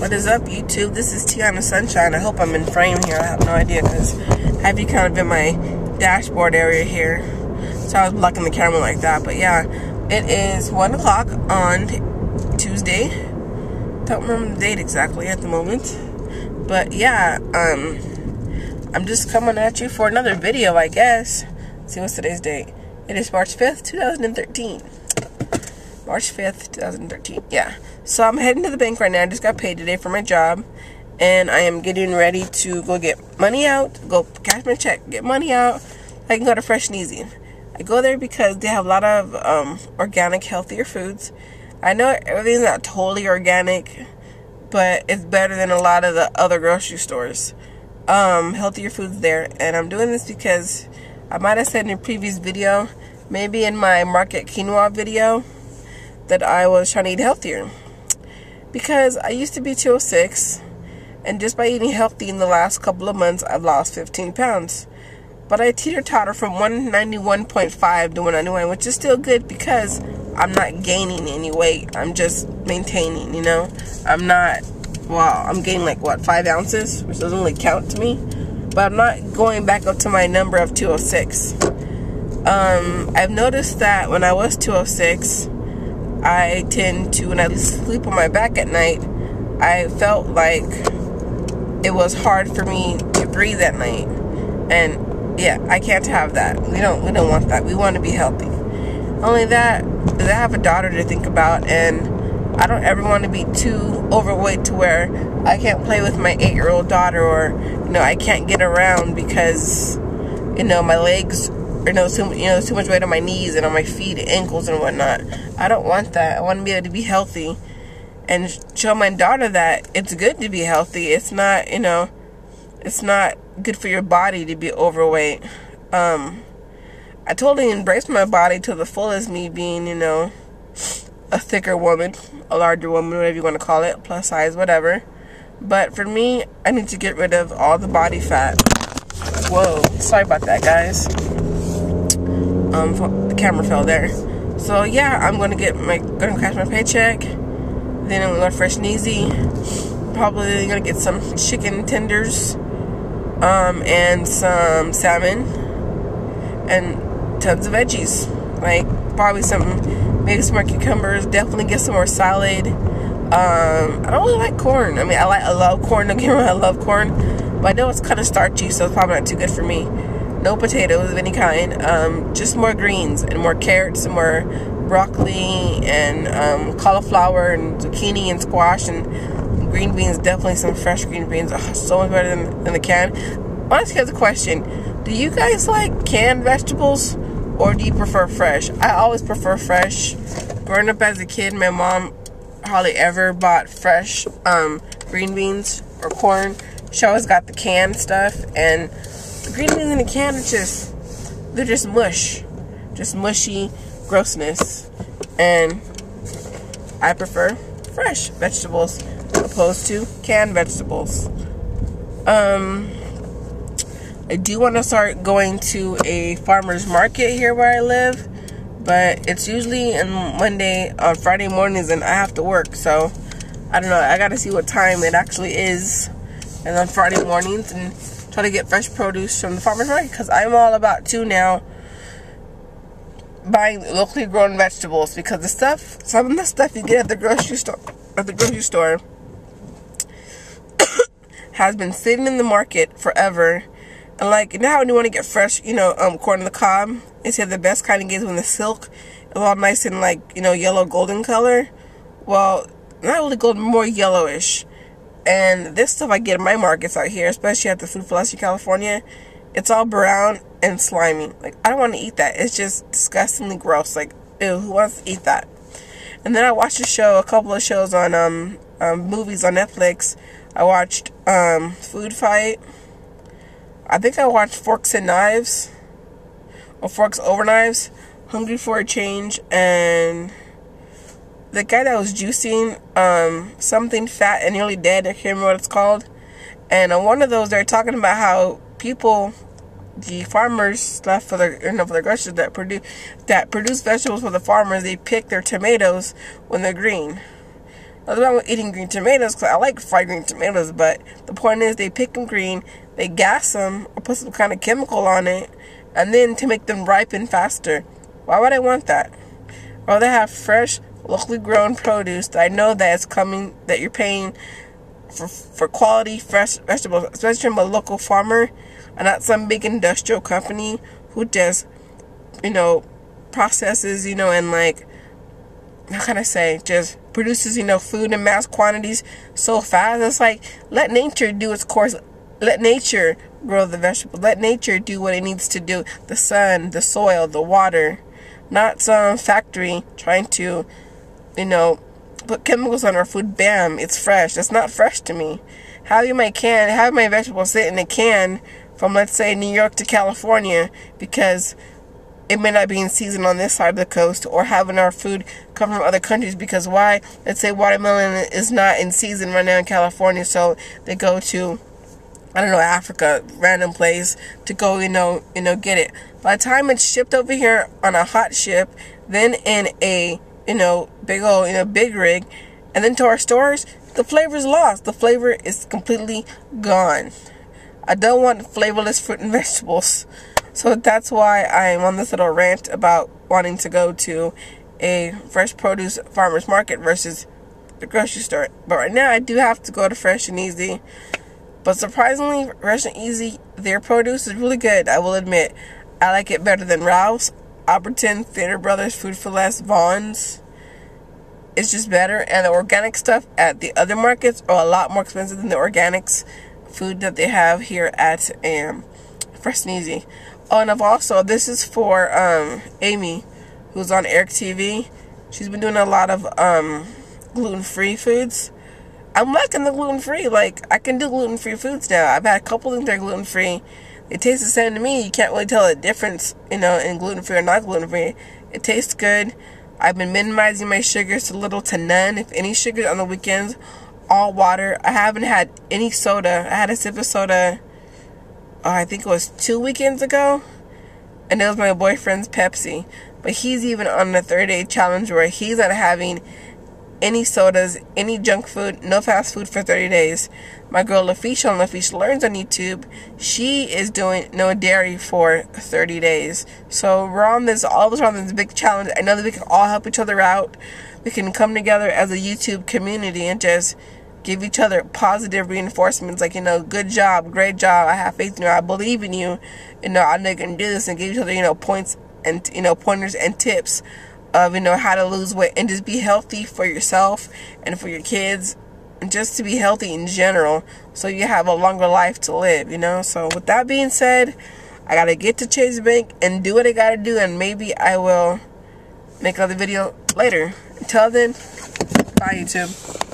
What is up, YouTube? This is Tiana Sunshine. I hope I'm in frame here. I have no idea because I have you kind of in my dashboard area here. So I was blocking the camera like that. But yeah, it is 1 o'clock on Tuesday. Don't remember the date exactly at the moment. But yeah, I'm just coming at you for another video, I guess. Let's see, what's today's date? It is March 5th, 2013. March 5th, 2013. Yeah. So I'm heading to the bank right now. I just got paid today for my job. And I am getting ready to go get money out. Go cash my check. Get money out. I can go to Fresh and Easy. I go there because they have a lot of organic, healthier foods. I know everything's not totally organic, but it's better than a lot of the other grocery stores. Healthier foods there. And I'm doing this because I might have said in a previous video, maybe in my market quinoa video, that I was trying to eat healthier. Because I used to be 206, and just by eating healthy in the last couple of months, I've lost 15 pounds. But I teeter-totter from 191.5 to 191, which is still good because I'm not gaining any weight. I'm just maintaining, you know. I'm not, well, I'm gaining like, what, 5 ounces? Which doesn't really count to me. But I'm not going back up to my number of 206. I've noticed that when I was 206, I tend to, when I sleep on my back at night, I felt like it was hard for me to breathe at night. And yeah, I can't have that. We don't want that. We want to be healthy. Only that, I have a daughter to think about, and I don't ever want to be too overweight to where I can't play with my 8-year-old daughter, or, you know, I can't get around because, you know, my legs, or too much weight on my knees and on my feet and ankles and whatnot. I don't want that. I want to be able to be healthy and show my daughter that it's good to be healthy. It's not, you know, it's not good for your body to be overweight. I totally embrace my body to the fullest, me being, you know, a thicker woman, a larger woman, whatever you want to call it, plus size, whatever. But for me, I need to get rid of all the body fat. Whoa, sorry about that, guys. The camera fell there. So yeah, I'm gonna cash my paycheck. Then I'm gonna go to Fresh and Easy. Probably gonna get some chicken tenders, and some salmon, and tons of veggies. Like probably maybe some more cucumbers. Definitely get some more salad. I don't really like corn. I mean, I love corn. Don't get me wrong, I love corn, but I know it's kind of starchy, so it's probably not too good for me. No potatoes of any kind, just more greens and more carrots and more broccoli and cauliflower and zucchini and squash and green beans. Definitely some fresh green beans. Oh, so much better than the can. Honestly, here's a question: do you guys like canned vegetables or do you prefer fresh? I always prefer fresh. Growing up as a kid, my mom hardly ever bought fresh green beans or corn. She always got the canned stuff, and the green beans in the can are they're just mush. Just mushy grossness. And I prefer fresh vegetables opposed to canned vegetables. I do want to start going to a farmer's market here where I live, but it's usually on Friday mornings, and I have to work, so I don't know. I gotta see what time it actually is, and on Friday mornings, and try to get fresh produce from the farmer's market, because I'm all about now buying locally grown vegetables, because some of the stuff you get at the grocery store has been sitting in the market forever. And like, you know how when you want to get fresh, you know, corn on the cob, they say the best kind of is when the silk is all nice and like, you know, yellow golden color. Well, not really golden, more yellowish. And this stuff I get in my markets out here, especially at the Food Philosophy, California, it's all brown and slimy. Like, I don't want to eat that. It's just disgustingly gross. Like, ew, who wants to eat that? And then I watched a couple of shows on movies on Netflix. I watched Food Fight. I think I watched Forks and Knives, or Forks Over Knives, Hungry for a Change, and the guy that was juicing something fat and nearly dead. I can't remember what it's called. And on one of those, they're talking about how the farmers left for their groceries that produce vegetables for the farmers, they pick their tomatoes when they're green. Nothing wrong with eating green tomatoes, because I like fried green tomatoes, but the point is they pick them green, they gas them, or put some kind of chemical on it, and then to make them ripen faster. Why would I want that? I'd rather have fresh, locally grown produce that I know that it's coming, that you're paying for quality, fresh vegetables, especially from a local farmer, and not some big industrial company who just, processes, and like, how can I say, just produces, food in mass quantities so fast. It's like, let nature do its course. Let nature grow the vegetables. Let nature do what it needs to do. The sun, the soil, the water. Not some factory trying to, put chemicals on our food. Bam, it's fresh. That's not fresh to me. Having my vegetables sit in a can from, let's say, New York to California, because it may not be in season on this side of the coast, or having our food come from other countries, because why? Let's say watermelon is not in season right now in California, so they go to, I don't know, Africa, random place, to go, get it. By the time it's shipped over here on a hot ship, then in a, big old, big rig, and then to our stores, the flavor is lost. The flavor is completely gone. I don't want flavorless fruit and vegetables. So that's why I'm on this little rant about wanting to go to a fresh produce farmer's market versus the grocery store. But right now I do have to go to Fresh and Easy. But surprisingly, Fresh and Easy, their produce is really good, I will admit. I like it better than Ralph's, Alberton, Theater Brothers, Food for Less, Vaughn's. It's just better. And the organic stuff at the other markets are a lot more expensive than the organics food that they have here at Fresh and Easy. Oh, and this is for Amy, who's on Eric TV. She's been doing a lot of gluten-free foods. I'm liking the gluten-free. Like, I can do gluten-free foods now. I've had a couple things that are gluten-free. It tastes the same to me. You can't really tell the difference, in gluten-free or not gluten-free. It tastes good. I've been minimizing my sugars to little to none, if any sugars, on the weekends. All water. I haven't had any soda. I had a sip of soda, I think it was 2 weekends ago, and it was my boyfriend's Pepsi. But he's even on the 30-day challenge where he's not having any sodas, any junk food, no fast food for 30 days. My girl Lafiche on Lafiche Learns on YouTube, she is doing no dairy for 30 days. So all of us are on this big challenge. I know that we can all help each other out. We can come together as a YouTube community and just give each other positive reinforcements, like, good job, great job, I have faith in you, I believe in you, I know you can do this, and give each other, points and, pointers and tips of, how to lose weight, and just be healthy for yourself and for your kids, and just to be healthy in general, so you have a longer life to live, So with that being said, I gotta get to Chase Bank and do what I gotta do, and maybe I will make another video later. Until then, bye YouTube.